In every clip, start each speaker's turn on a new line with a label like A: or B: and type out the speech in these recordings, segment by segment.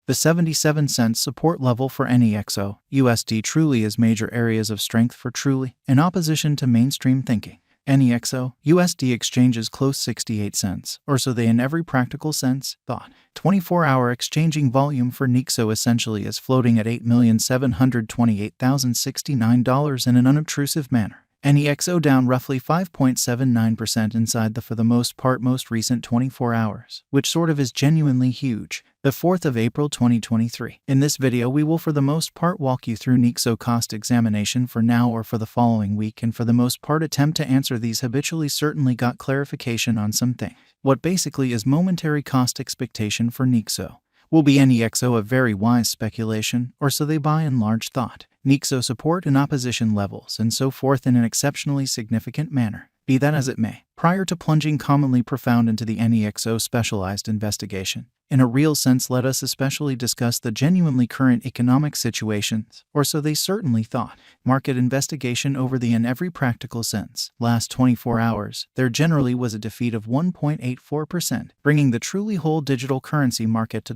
A: The 77-cent support level for Nexo USD truly is major areas of strength for truly, in opposition to mainstream thinking. Nexo USD exchanges close 68 cents, or so they in every practical sense thought. 24-hour exchanging volume for Nexo essentially is floating at $8,728,069 in an unobtrusive manner. Nexo down roughly 5.79% inside the for the most part most recent 24 hours, which sort of is genuinely huge. The 4th of April 2023. In this video we will for the most part walk you through Nexo cost examination for now or for the following week, and for the most part attempt to answer these habitually certainly got clarification on some things. What basically is momentary cost expectation for Nexo? Will be Nexo a very wise speculation, or so they by and large thought? Nexo support and opposition levels and so forth in an exceptionally significant manner. Be that as it may, prior to plunging commonly profound into the Nexo specialized investigation, in a real sense let us especially discuss the genuinely current economic situations, or so they certainly thought. Market investigation over the in every practical sense. Last 24 hours, there generally was a defeat of 1.84%, bringing the truly whole digital currency market to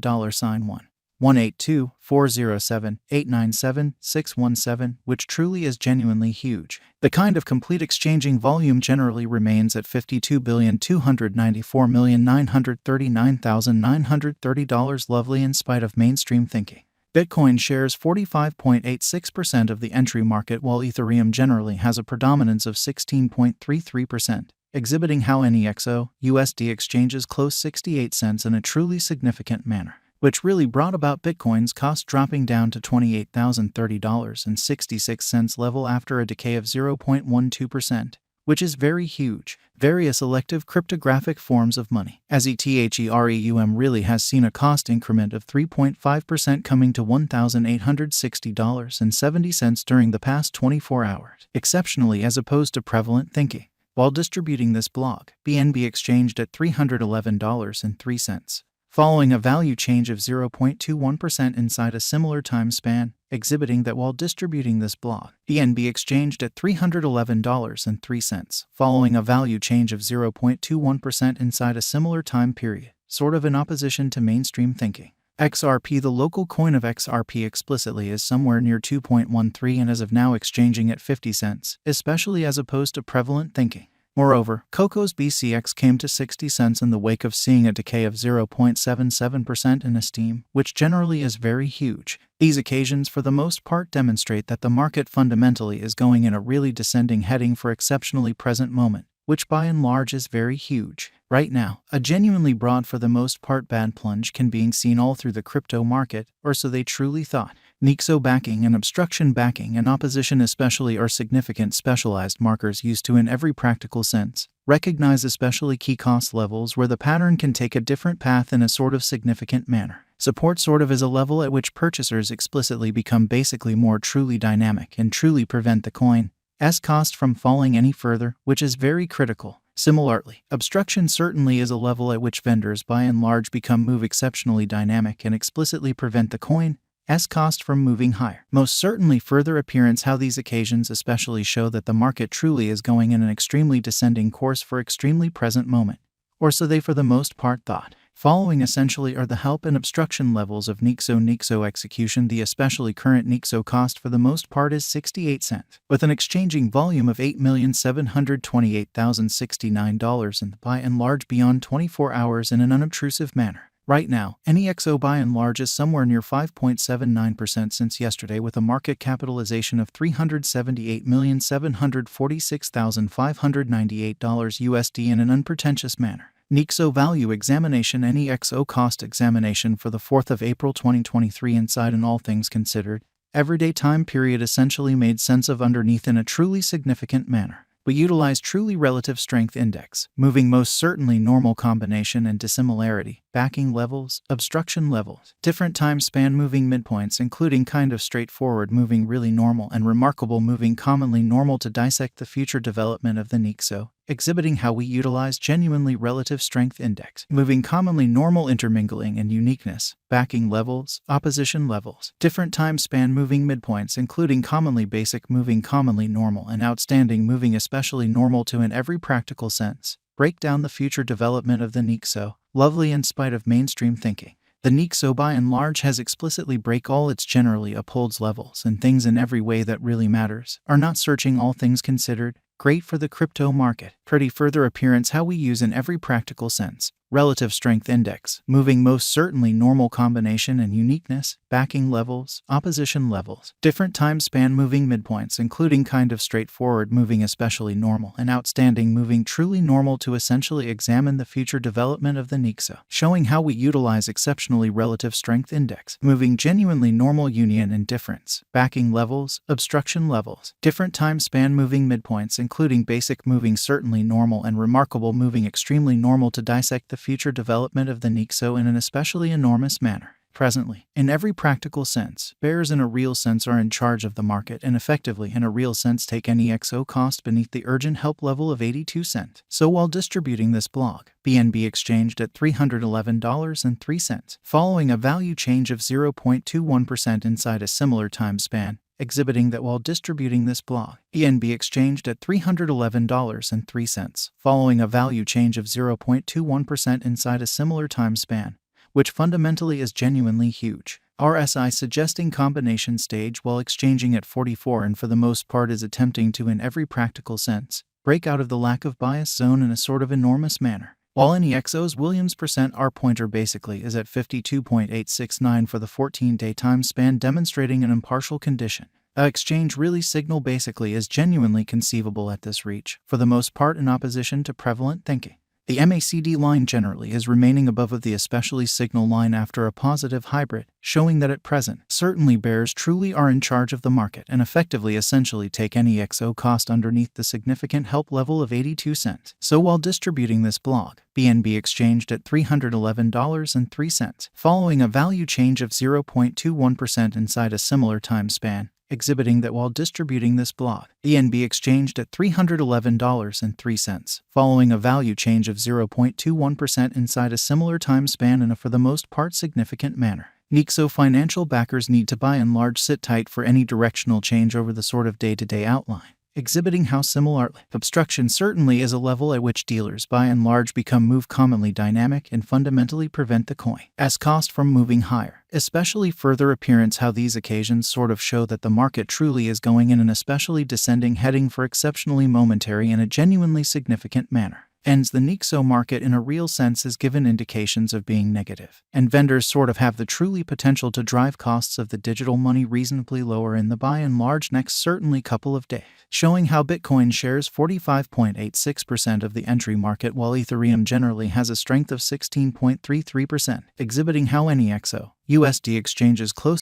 A: $182,407,897,617, which truly is genuinely huge. The kind of complete exchanging volume generally remains at $52,294,939,930 lovely in spite of mainstream thinking. Bitcoin shares 45.86% of the entry market, while Ethereum generally has a predominance of 16.33%. Exhibiting how Nexo USD exchanges close 68 cents in a truly significant manner, which really brought about Bitcoin's cost dropping down to $28,030.66 level after a decay of 0.12%, which is very huge. Various elective cryptographic forms of money, as Ethereum really has seen a cost increment of 3.5% coming to $1,860.70 during the past 24 hours, exceptionally as opposed to prevalent thinking. While distributing this blog, BNB exchanged at $311.03. Following a value change of 0.21% inside a similar time span, exhibiting that while distributing this blog, BNB exchanged at $311.03, following a value change of 0.21% inside a similar time period, sort of in opposition to mainstream thinking. XRP, the local coin of XRP explicitly, is somewhere near 2.13 and as of now exchanging at 50 cents, especially as opposed to prevalent thinking. Moreover, Coco's BCX came to 60 cents in the wake of seeing a decay of 0.77% in esteem, which generally is very huge. These occasions for the most part demonstrate that the market fundamentally is going in a really descending heading for exceptionally present moment, which by and large is very huge. Right now, a genuinely broad for the most part bad plunge can be seen all through the crypto market, or so they truly thought. Nexo backing and obstruction backing and opposition especially are significant specialized markers used to in every practical sense. Recognize especially key cost levels where the pattern can take a different path in a sort of significant manner. Support sort of is a level at which purchasers explicitly become basically more truly dynamic and truly prevent the coin's cost from falling any further, which is very critical. Similarly, obstruction certainly is a level at which vendors by and large move exceptionally dynamic and explicitly prevent the coin's cost from moving higher. Most certainly further appearance how these occasions especially show that the market truly is going in an extremely descending course for extremely present moment, or so they for the most part thought. Following essentially are the help and obstruction levels of Nexo execution. The especially current Nexo cost for the most part is 68 cents, with an exchanging volume of $8,728,069 and by and large beyond 24 hours in an unobtrusive manner. Right now, Nexo by and large is somewhere near 5.79% since yesterday, with a market capitalization of $378,746,598 USD in an unpretentious manner. Nexo value examination. Nexo cost examination for the 4th of April 2023 inside an all things considered, everyday time period essentially made sense of underneath in a truly significant manner. We utilize truly relative strength index, moving most certainly normal combination and dissimilarity, backing levels, obstruction levels, different time span moving midpoints including kind of straightforward moving really normal and remarkable moving commonly normal to dissect the future development of the Nexo, exhibiting how we utilize genuinely relative strength index, moving commonly normal intermingling and uniqueness, backing levels, opposition levels, different time span moving midpoints including commonly basic moving commonly normal and outstanding moving especially normal to in every practical sense. Break down the future development of the Nexo, lovely in spite of mainstream thinking. The Nexo by and large has explicitly break all its generally upholds levels and things in every way that really matters, are not searching all things considered, great for the crypto market. Pretty further appearance how we use in every practical sense. Relative strength index, moving most certainly normal combination and uniqueness, backing levels, opposition levels, different time span moving midpoints including kind of straightforward moving especially normal and outstanding moving truly normal to essentially examine the future development of the Nexo, showing how we utilize exceptionally relative strength index, moving genuinely normal union and difference, backing levels, obstruction levels, different time span moving midpoints including basic moving certainly normal and remarkable moving extremely normal to dissect the future development of the Nexo in an especially enormous manner. Presently, in every practical sense, bears in a real sense are in charge of the market and effectively in a real sense take any XO cost beneath the urgent help level of 82 cents. So while distributing this blog, BNB exchanged at $311.03, following a value change of 0.21% inside a similar time span, exhibiting that while distributing this blog, BNB exchanged at $311.03, following a value change of 0.21% inside a similar time span, which fundamentally is genuinely huge. RSI suggesting combination stage while exchanging at 44 and for the most part is attempting to in every practical sense, break out of the lack of bias zone in a sort of enormous manner. While any XO's Williams %R pointer basically is at 52.869 for the 14-day time span demonstrating an impartial condition. A exchange really signal basically is genuinely conceivable at this reach, for the most part in opposition to prevalent thinking. The MACD line generally is remaining above of the especially signal line after a positive hybrid, showing that at present, certainly bears truly are in charge of the market and effectively essentially take any XO cost underneath the significant help level of 82 cents. So while distributing this blog, BNB exchanged at $311.03, following a value change of 0.21% inside a similar time span, exhibiting that while distributing this blog, BNB exchanged at $311.03, following a value change of 0.21% inside a similar time span in a for the most part significant manner. Nexo financial backers need to by and large sit tight for any directional change over the sort of day-to-day outline, exhibiting how similarly obstruction certainly is a level at which dealers by and large become move commonly dynamic and fundamentally prevent the coin's cost from moving higher, especially further appearance how these occasions sort of show that the market truly is going in an especially descending heading for exceptionally momentary in a genuinely significant manner. Ends the Nexo market in a real sense is given indications of being negative, and vendors sort of have the truly potential to drive costs of the digital money reasonably lower in the by and large next certainly couple of days, showing how Bitcoin shares 45.86% of the entry market while Ethereum generally has a strength of 16.33%, exhibiting how any XO USD exchanges close